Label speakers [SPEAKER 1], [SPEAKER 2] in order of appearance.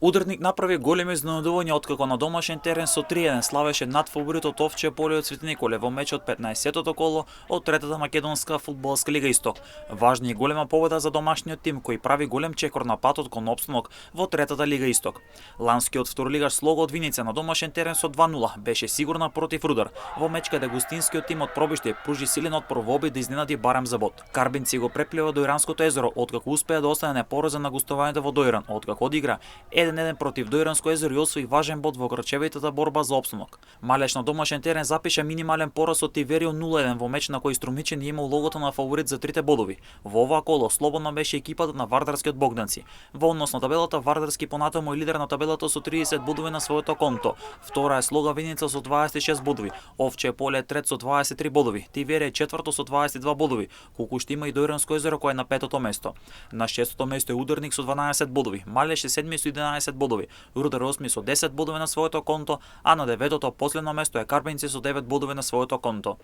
[SPEAKER 1] Ударник направи големи изненадување откако на домашен терен со 3:1 славеше над фаворитот Овче поле од Цвети Николе во мечот 15-тото коло од третата македонска фудбалска лига Исток. Важна и голема победа за домашниот тим кој прави голем чекор на патот кон опстанок во третата лига Исток. Ланскиот второлигаш Слого од Виница на домашен терен со 2:0 беше сигурна против Рудар, во меч каде гостинскиот тим од Пробиште пружи силен отпор во обид да изненади барем за бод. Карбинци го преплива до Иранското езеро откако успеа да остане непоразен на гостувањето во Дојран, откако одигра 1:1 против Дојранско езеро и освои важен бод во крчевитата борба за опстанок. Малеш на домашен терен запиша минимален пораз од Тиверио 0:1 во меч на кој Струмичен има улогата на фаворит за трите бодови. Во оваа коло слободна беше екипата на Вардарскиот Богданци. Во однос на табелата Вардарски понатаму е лидер на табелата со 30 бодови на своето конто. Втора е Слога Виница со 26 бодови. Овче поле е трет со 23 бодови. Тиверио е четврто со 22 бодови. Кукушти има и Дојранско езеро кој е на петото место. На шестото место е Ударник со 12 бодови. Малеш е седми со 11 бодови. Рудар е осми со 10 бодови на своето конто, а на деветото последно место е Карбинци со 9 бодови на своето конто.